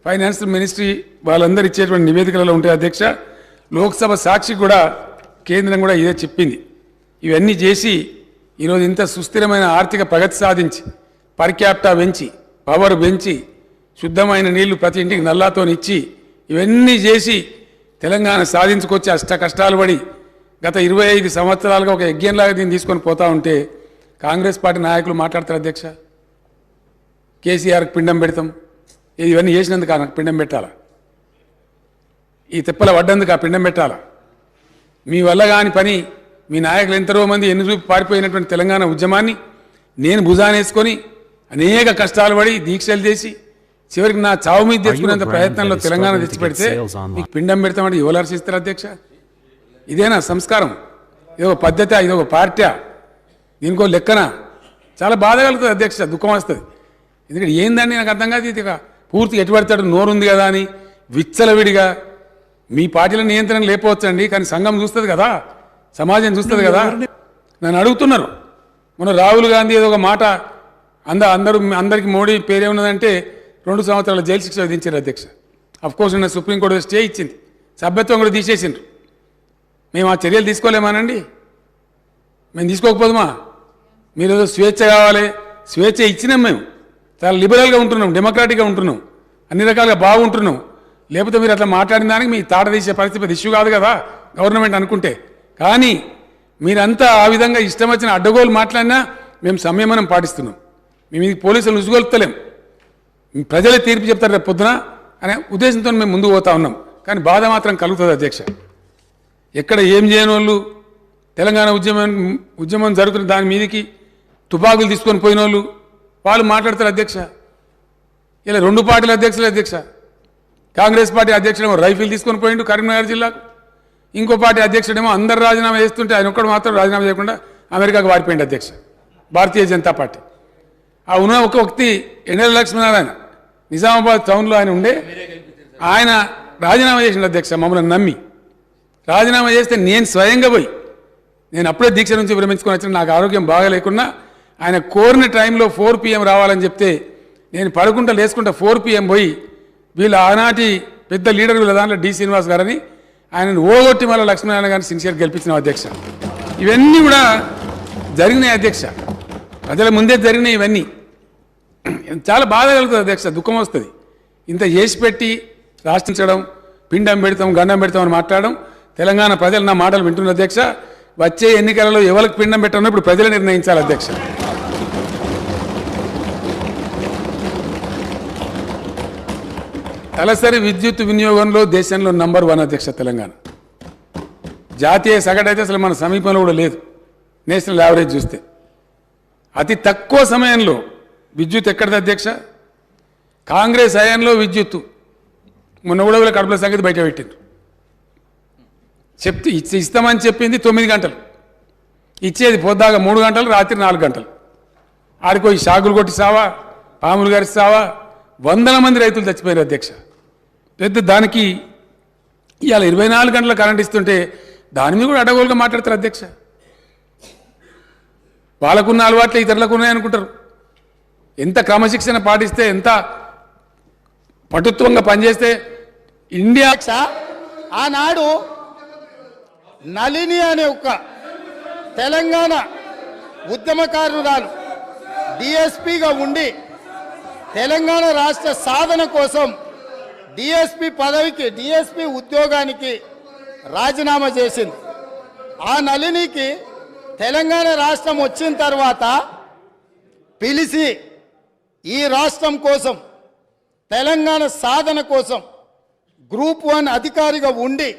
Finance ministry వాళ్ళందరూ ఇచ్చేటువంటి నివేదికలలో ఉంటాయి అధ్యక్ష. లోక్సభ సాక్షి కూడా కేంద్రం కూడా ఇదే చెప్పింది. ఇవన్నీ చేసి ఈరోజు ఇంత సుస్థిరమైన ఆర్థిక ప్రగతి సాధించి పర్ క్యాపిటా పెంచి పవర్ పెంచి శుద్ధమైన నీళ్లు ప్రతి ఇంటికి నల్లాతో ఇచ్చి ఇవన్నీ చేసి తెలంగాణ సాధించుకొచ్చి అష్ట కష్టాలు పడి గత 25 సంవత్సరాలుగా ఒక యజ్ఞంలాగా దీన్ని తీసుకొని పోతా ఉంటే కాంగ్రెస్ పార్టీ నాయకులు మాట్లాడతారు అధ్యక్ష. కేసీఆర్కి పిండం పెడతాం, ఇవన్నీ చేసినందుకు నాకు పిండం పెట్టాలా? ఈ తిప్పల పడ్డందుకు ఆ పిండం పెట్టాలా? మీ వల్ల కాని పని మీ నాయకులు ఎంతరో మంది ఎన్ని రూపు పారిపోయినటువంటి తెలంగాణ ఉద్యమాన్ని నేను భుజానేసుకొని అనేక కష్టాలు పడి దీక్షలు చేసి చివరికి నా చావు మీద తెచ్చుకునేంత ప్రయత్నంలో తెలంగాణ తెచ్చిపెడితే మీకు పిండం పెడతామంటే ఎవరు హర్షిస్తారు అధ్యక్ష? ఇదేనా సంస్కారం? ఇదొక పద్ధతి, ఇదొక పార్టీ, దీనికో లెక్కన? చాలా బాధ కలుగుతుంది అధ్యక్ష, దుఃఖం వస్తుంది. ఎందుకంటే ఏందండి నాకు అర్థం కాదు. ఇది పూర్తిగా ఎటుపడతాడు నోరుంది కదా అని విచ్చలవిడిగా మీ పార్టీల నియంత్రణ లేకపోవచ్చండి, కానీ సంఘం చూస్తుంది కదా, సమాజం చూస్తుంది కదా. నన్ను అడుగుతున్నారు మొన్న రాహుల్ గాంధీ ఏదో ఒక మాట అందరికి మోడీ పేరేమున్నదంటే 2 సంవత్సరాల జైలు శిక్ష విధించారు అధ్యక్ష. అఫ్కోర్స్ నిన్న సుప్రీంకోర్టు స్టే ఇచ్చింది, సభ్యత్వం కూడా తీసేసిండ్రు. మేము ఆ చర్యలు తీసుకోలేమానండి? మేము తీసుకోకపోదుమా? మీరు ఏదో స్వేచ్ఛ కావాలి, స్వేచ్ఛ ఇచ్చినాం. మేము చాలా లిబరల్గా ఉంటున్నాం, డెమోక్రాటిక్గా ఉంటున్నాం, అన్ని రకాలుగా బాగుంటున్నాం. లేకపోతే మీరు అట్లా మాట్లాడిన దానికి మీ తాట తీసే పరిస్థితి ఇష్యూ కాదు కదా గవర్నమెంట్ అనుకుంటే. కానీ మీరంతా ఆ విధంగా ఇష్టం వచ్చిన అడ్డగోలు మాట్లాడినా మేము సంయమనం పాటిస్తున్నాం. మేము ఇది పోలీసులు ఉసుగొలుపుతలేం, ప్రజలే తీర్పు చెప్తారు రేపు పొద్దున అనే ఉద్దేశంతో మేము ముందుకు పోతా ఉన్నాం. కానీ బాధ మాత్రం కలుగుతుంది అధ్యక్ష. ఎక్కడ ఏం చేయని వాళ్ళు తెలంగాణ ఉద్యమం జరుగుతున్న దాని మీదకి తుపాకులు తీసుకొని పోయిన వాళ్ళు మాట్లాడతారు అధ్యక్ష. ఇలా 2 పార్టీల అధ్యక్షులు అధ్యక్ష. కాంగ్రెస్ పార్టీ అధ్యక్షుడేమో రైఫిల్ తీసుకొని పోయిండు కరీంనగర్ జిల్లాకు, ఇంకో పార్టీ అధ్యక్షుడేమో అందరు రాజీనామా చేస్తుంటే ఆయన ఒక్కడు మాత్రం రాజీనామా చేయకుండా అమెరికాకు వారిపోయింది అధ్యక్ష. భారతీయ జనతా పార్టీ ఆ ఉన్న ఒక వ్యక్తి ఎన్ఎల లక్ష్మీనారాయణ నిజామాబాద్ టౌన్లో ఆయన ఉండే, ఆయన రాజీనామా చేసిండు అధ్యక్ష. మమ్మల్ని నమ్మి రాజీనామా చేస్తే నేను స్వయంగా పోయి, నేను అప్పుడే దీక్ష నుంచి విరమించుకొని వచ్చిన, నాకు ఆరోగ్యం బాగా లేకున్నా ఆయన కోరిన టైంలో 4 PM రావాలని చెప్తే నేను పడుకుంటా లేసుకుంటా 4 PM పోయి వీళ్ళు ఆనాటి పెద్ద లీడర్ వీళ్ళ దాంట్లో డి శ్రీనివాస్ గారని ఆయనను ఓగొట్టి మళ్ళీ లక్ష్మీనారాయణ గారిని సిన్సియర్ గెలిపించిన అధ్యక్ష. ఇవన్నీ కూడా జరిగినాయి అధ్యక్ష, ప్రజల ముందే జరిగినాయి. ఇవన్నీ చాలా బాధ కలుగుతుంది అధ్యక్ష, దుఃఖం వస్తుంది. ఇంత చేసి పెట్టి రాష్ట్రించడం, పిండం పెడతాం గండం పెడతాం అని మాట్లాడడం. తెలంగాణ ప్రజలు నా మాటలు వింటున్న అధ్యక్ష. వచ్చే ఎన్నికలలో ఎవరికి పిండం పెట్టాలో ఇప్పుడు ప్రజలు నిర్ణయించాలి అధ్యక్ష. తలసరి విద్యుత్ వినియోగంలో దేశంలో నంబర్ 1 అధ్యక్ష తెలంగాణ. జాతీయ సగటు అయితే అసలు మన సమీపంలో కూడా లేదు. నేషనల్ యావరేజ్ చూస్తే అతి తక్కువ సమయంలో విద్యుత్ ఎక్కడిది అధ్యక్ష? కాంగ్రెస్ హయాంలో విద్యుత్తు మొన్న కూడా వీళ్ళ కడుపుల సంగతి బయట పెట్టిండ్రు. ఇస్తామని చెప్పింది 9 గంటలు, ఇచ్చేది పొద్దాగా 3 గంటలు, రాత్రి 4 గంటలు. ఆడిపోయి షాకులు కొట్టి సావా, పాములు గారి సావా, వందల మంది రైతులు చచ్చిపోయారు అధ్యక్ష. పెద్ద దానికి ఇవాళ 24 గంటల కరెంట్ ఇస్తుంటే దాని మీద కూడా అడ్డగోలుగా మాట్లాడతారు అధ్యక్ష. వాళ్ళకున్న అలవాట్లే ఇతరులకు ఉన్నాయనుకుంటారు. ఎంత క్రమశిక్షణ పాటిస్తే, ఎంత పటుత్వంగా పనిచేస్తే ఇండియా. ఆనాడు నళిని అనే ఒక తెలంగాణ ఉద్యమకారురాలు డిఎస్పీగా ఉండి తెలంగాణ రాష్ట్ర సాధన కోసం డిఎస్పీ పదవికి, డిఎస్పీ ఉద్యోగానికి రాజీనామా చేసింది. ఆ నళినికి తెలంగాణ రాష్ట్రం వచ్చిన తర్వాత పిలిచి ఈ రాష్ట్రం కోసం, తెలంగాణ సాధన కోసం గ్రూప్ 1 అధికారిగా ఉండి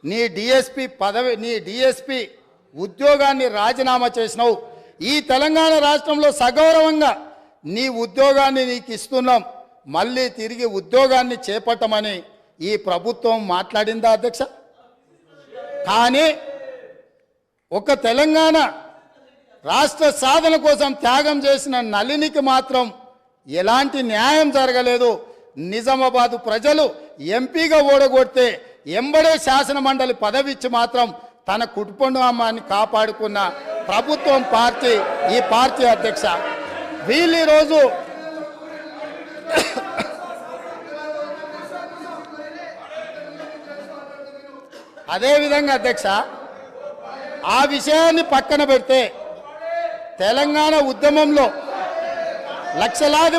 నీ డిఎస్పీ పదవి, నీ డిఎస్పీ ఉద్యోగాన్ని రాజీనామా చేసినావు. ఈ తెలంగాణ రాష్ట్రంలో సగౌరవంగా నీ ఉద్యోగాన్ని నీకు ఇస్తున్నాం, మళ్ళీ తిరిగి ఉద్యోగాన్ని చేపట్టమని ఈ ప్రభుత్వం మాట్లాడిందా అధ్యక్ష? కానీ ఒక తెలంగాణ రాష్ట్ర సాధన కోసం త్యాగం చేసిన నళినికి మాత్రం ఎలాంటి న్యాయం జరగలేదు. నిజామాబాద్ ప్రజలు ఎంపీగా ఓడగొడితే ఎంబడే శాసన మండలి పదవి ఇచ్చి మాత్రం తన కుటుంబాన్ని కాపాడుకున్న ప్రభుత్వం పార్టీ ఈ పార్టీ అధ్యక్ష. వీళ్ళు ఈరోజు అదేవిధంగా అధ్యక్ష, ఆ విషయాన్ని పక్కన పెడితే తెలంగాణ ఉద్యమంలో లక్షలాది